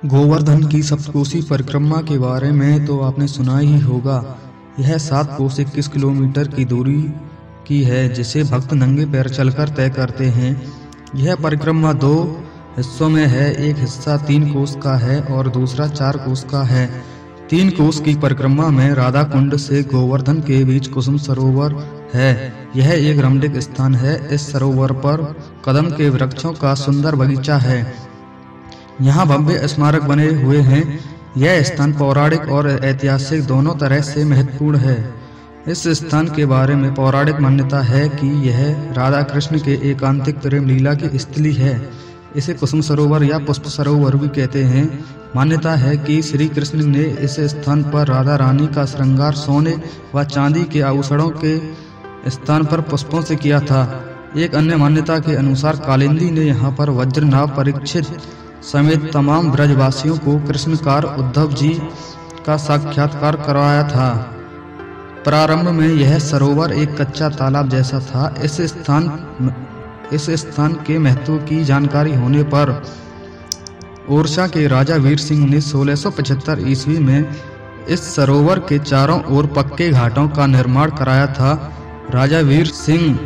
गोवर्धन की सप्तकोशी परिक्रमा के बारे में तो आपने सुना ही होगा। यह 7 कोस 21 किलोमीटर की दूरी की है, जिसे भक्त नंगे पैर चलकर तय करते हैं। यह परिक्रमा 2 हिस्सों में है। एक हिस्सा 3 कोस का है और दूसरा 4 कोस का है। 3 कोस की परिक्रमा में राधा कुंड से गोवर्धन के बीच कुसुम सरोवर है। यह एक रमणीक स्थान है। इस सरोवर पर कदम के वृक्षों का सुंदर बगीचा है। यहाँ भव्य स्मारक बने हुए हैं। यह स्थान पौराणिक और ऐतिहासिक दोनों तरह से महत्वपूर्ण है। इस स्थान के बारे में पौराणिक मान्यता है कि यह राधा कृष्ण के एकांतिक प्रेम लीला की स्थली है। इसे कुसुम सरोवर या पुष्प सरोवर भी कहते हैं। मान्यता है कि श्री कृष्ण ने इस स्थान पर राधा रानी का श्रृंगार सोने व चांदी के आभूषणों के स्थान पर पुष्पों से किया था। एक अन्य मान्यता के अनुसार कालिंदी ने यहाँ पर वज्रनाभ परीक्षित समेत तमाम ब्रजवासियों को कृष्णकार उद्धव जी का साक्षात्कार करवाया था। प्रारंभ में यह सरोवर एक कच्चा तालाब जैसा था। इस स्थान के महत्व की जानकारी होने पर ओरछा के राजा वीर सिंह ने 1675 ईस्वी में इस सरोवर के चारों ओर पक्के घाटों का निर्माण कराया था। राजा वीर सिंह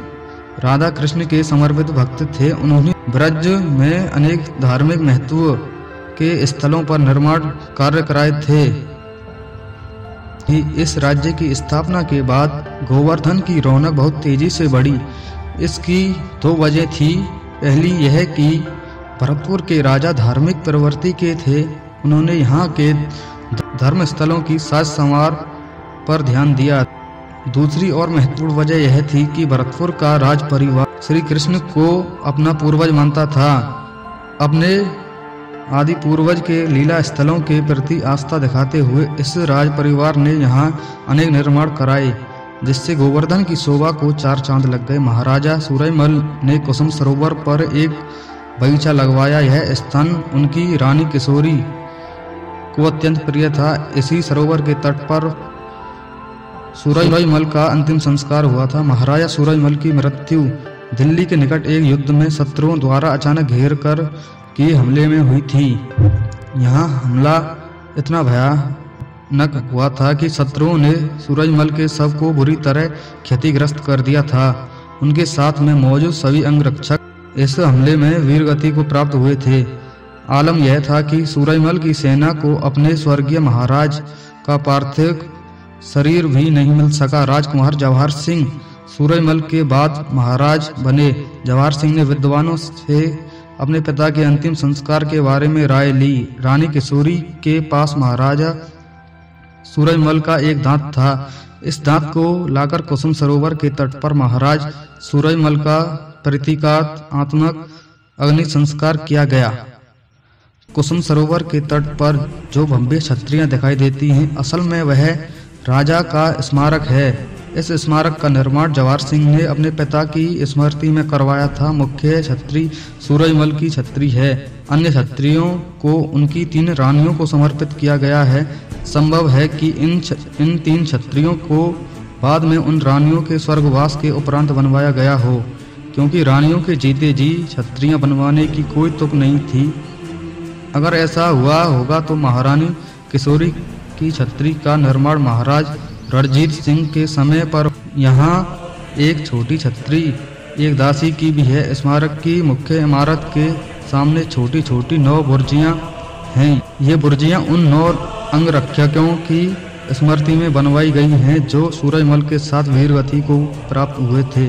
राधा कृष्ण के समर्पित भक्त थे। उन्होंने ब्रज में अनेक धार्मिक महत्व के स्थलों पर निर्माण कार्य कराए थे। इस राज्य की स्थापना के बाद गोवर्धन की रौनक बहुत तेजी से बढ़ी। इसकी 2 वजह थी। पहली यह कि भरतपुर के राजा धार्मिक प्रवृत्ति के थे। उन्होंने यहाँ के धर्म स्थलों की साज संवार पर ध्यान दिया। दूसरी और महत्वपूर्ण वजह यह थी कि भरतपुर का राज परिवार श्री कृष्ण को अपना पूर्वज मानता था। अपने आदि पूर्वज के लीला स्थलों के प्रति आस्था दिखाते हुए इस राज परिवार ने यहाँ अनेक निर्माण कराए, जिससे गोवर्धन की शोभा को 4 चांद लग गए। महाराजा सूरजमल ने कुसुम सरोवर पर एक बगीचा लगवाया। यह स्थान उनकी रानी किशोरी को अत्यंत प्रिय था। इसी सरोवर के तट पर सूरजमल का अंतिम संस्कार हुआ था। महाराजा सूरजमल की मृत्यु दिल्ली के निकट एक युद्ध में शत्रुओं द्वारा अचानक घेर कर किए हमले में हुई थी। यहाँ हमला इतना भयानक हुआ था कि शत्रुओं ने सूरजमल के शव को बुरी तरह क्षतिग्रस्त कर दिया था। उनके साथ में मौजूद सभी अंगरक्षक इस हमले में वीरगति को प्राप्त हुए थे। आलम यह था कि सूरजमल की सेना को अपने स्वर्गीय महाराज का पार्थिव शरीर भी नहीं मिल सका। राजकुमार जवाहर सिंह सूरजमल के बाद महाराज बने। जवाहर सिंह ने विद्वानों से अपने पिता के अंतिम संस्कार के बारे में राय ली। रानी किशोरी के पास महाराजा सूरजमल का एक दांत था। इस दांत को लाकर कुसुम सरोवर के तट पर महाराज सूरजमल का प्रतीकात्मक अग्नि संस्कार किया गया। कुसुम सरोवर के तट पर जो भव्य छतरियां दिखाई देती हैं, असल में वह राजा का स्मारक है। इस स्मारक का निर्माण जवाहर सिंह ने अपने पिता की स्मृति में करवाया था। मुख्य छतरी सूरजमल की छतरी है। अन्य छतरियों को उनकी 3 रानियों को समर्पित किया गया है। संभव है कि इन 3 छतरियों को बाद में उन रानियों के स्वर्गवास के उपरांत बनवाया गया हो, क्योंकि रानियों के जीते जी छतरियां बनवाने की कोई तुक नहीं थी। अगर ऐसा हुआ होगा तो महारानी किशोरी की छतरी का निर्माण महाराज रणजीत सिंह के समय पर। यहाँ एक छोटी छतरी एक दासी की भी है। स्मारक की मुख्य इमारत के सामने छोटी छोटी 9 बुर्जियाँ हैं। ये बुर्जियाँ उन 9 अंगरक्षकों की स्मृति में बनवाई गई हैं जो सूरजमल के साथ वीरगति को प्राप्त हुए थे।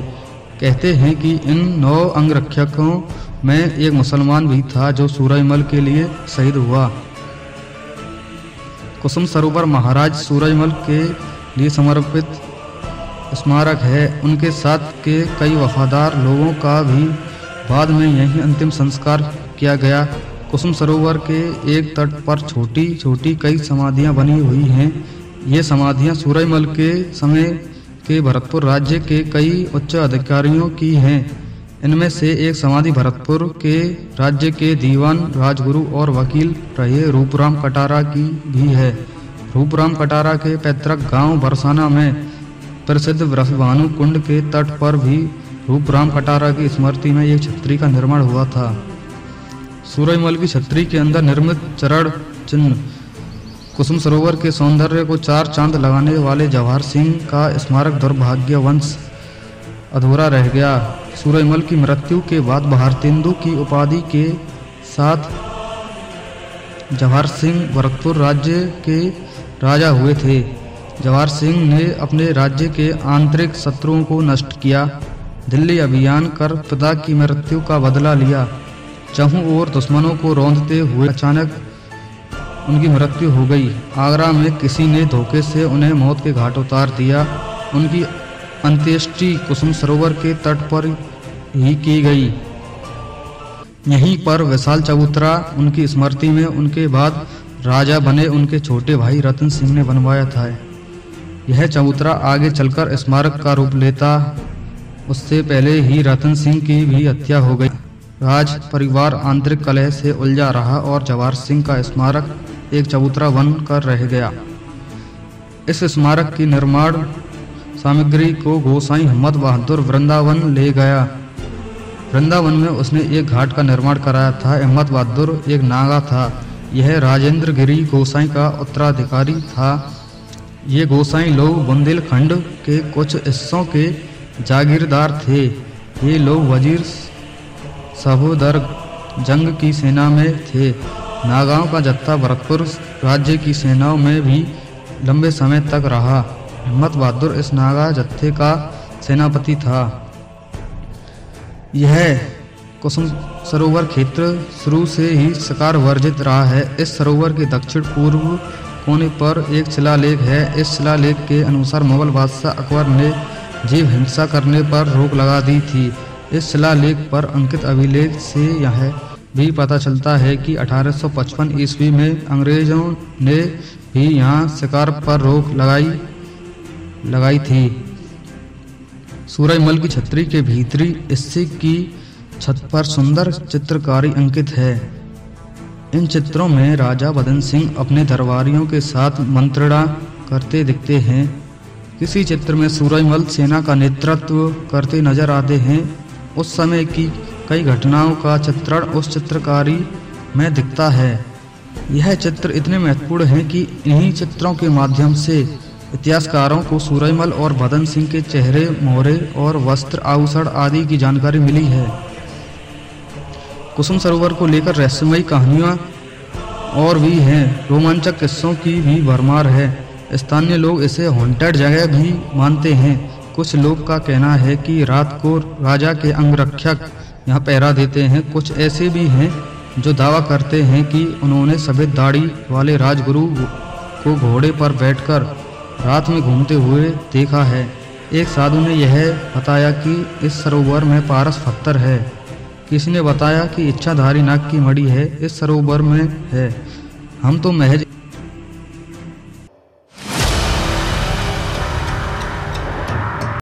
कहते हैं कि इन 9 अंगरक्षकों में एक मुसलमान भी था जो सूरजमल के लिए शहीद हुआ। कुसुम सरोवर महाराज सूरजमल के लिए समर्पित स्मारक है। उनके साथ के कई वफादार लोगों का भी बाद में यहीं अंतिम संस्कार किया गया। कुसुम सरोवर के एक तट पर छोटी छोटी कई समाधियां बनी हुई हैं। ये समाधियां सूरजमल के समय के भरतपुर राज्य के कई उच्च अधिकारियों की हैं। इनमें से एक समाधि भरतपुर के राज्य के दीवान, राजगुरु और वकील रहे रूपराम कटारा की भी है। रूपराम कटारा के पैतृक गांव बरसाना में प्रसिद्ध वृषभानु कुंड के तट पर भी रूपराम कटारा की स्मृति में एक छतरी का निर्माण हुआ था। सूरजमल की छतरी के अंदर निर्मित चरण चिन्ह कुसुम सरोवर के सौंदर्य को चार चांद लगाने वाले जवाहर सिंह का स्मारक दुर्भाग्यवश अधूरा रह गया। सूरजमल की मृत्यु के बाद भारतेंदु की उपाधि के साथ जवाहर सिंह भरतपुर राज्य के राजा हुए थे। जवाहर सिंह ने अपने राज्य के आंतरिक शत्रुओं को नष्ट किया, दिल्ली अभियान कर पिता की मृत्यु का बदला लिया। चहुं ओर दुश्मनों को रौंदते हुए अचानक उनकी मृत्यु हो गई। आगरा में किसी ने धोखे से उन्हें मौत के घाट उतार दिया। उनकी अंत्येष्टि कुसुम सरोवर के तट पर ही की गई। यहीं पर विशाल चबूतरा उनकी स्मृति में उनके बाद राजा बने उनके छोटे भाई रतन सिंह ने बनवाया था। यह चबूतरा आगे चलकर स्मारक का रूप लेता। उससे पहले ही रतन सिंह की भी हत्या हो गई। राज परिवार आंतरिक कलह से उलझा रहा और जवाहर सिंह का स्मारक एक चबूतरा बन कर रह गया। इस स्मारक की निर्माण सामग्री को गोसाई हिम्मत बहादुर वृंदावन ले गया। वृंदावन में उसने एक घाट का निर्माण कराया था। हिम्मत बहादुर एक नागा था। यह राजेंद्र गिरी गोसाई का उत्तराधिकारी था। ये गोसाई लोग बुंदेलखंड के कुछ हिस्सों के जागीरदार थे। ये लोग वजीर सहोदर जंग की सेना में थे। नागाओं का जत्था भरतपुर राज्य की सेनाओं में भी लंबे समय तक रहा। हिम्मत बहादुर इस नागा जत्थे का सेनापति था। यह कुसुम सरोवर क्षेत्र शुरू से ही शिकार वर्जित रहा है। इस सरोवर के दक्षिण पूर्व कोने पर एक शिलालेख है। इस शिलालेख के अनुसार मुगल बादशाह अकबर ने जीव हिंसा करने पर रोक लगा दी थी। इस शिलालेख पर अंकित अभिलेख से यह भी पता चलता है कि 1855 ईस्वी में अंग्रेजों ने भी यहाँ शिकार पर रोक लगाई थी। सूरजमल की छतरी के भीतरी हिस्से की छत पर सुंदर चित्रकारी अंकित है। इन चित्रों में राजा बदन सिंह अपने दरबारियों के साथ मंत्रणा करते दिखते हैं। किसी चित्र में सूरजमल सेना का नेतृत्व करते नजर आते हैं। उस समय की कई घटनाओं का चित्रण उस चित्रकारी में दिखता है। यह चित्र इतने महत्वपूर्ण हैं कि इन्हीं चित्रों के माध्यम से इतिहासकारों को सूरजमल और बदन सिंह के चेहरे, मोहरे और वस्त्र आभूषण आदि की जानकारी मिली है। कुसुम सरोवर को लेकर रहस्यमयी कहानियाँ और भी हैं। रोमांचक किस्सों की भी भरमार है। स्थानीय लोग इसे हॉन्टेड जगह भी मानते हैं। कुछ लोग का कहना है कि रात को राजा के अंगरक्षक यहाँ पहरा देते हैं। कुछ ऐसे भी हैं जो दावा करते हैं कि उन्होंने सफेद दाढ़ी वाले राजगुरु को घोड़े पर बैठकर रात में घूमते हुए देखा है। एक साधु ने यह बताया कि इस सरोवर में पारस पत्थर है। किसी ने बताया कि इच्छाधारी नाग की मणि है इस सरोवर में है। हम तो महज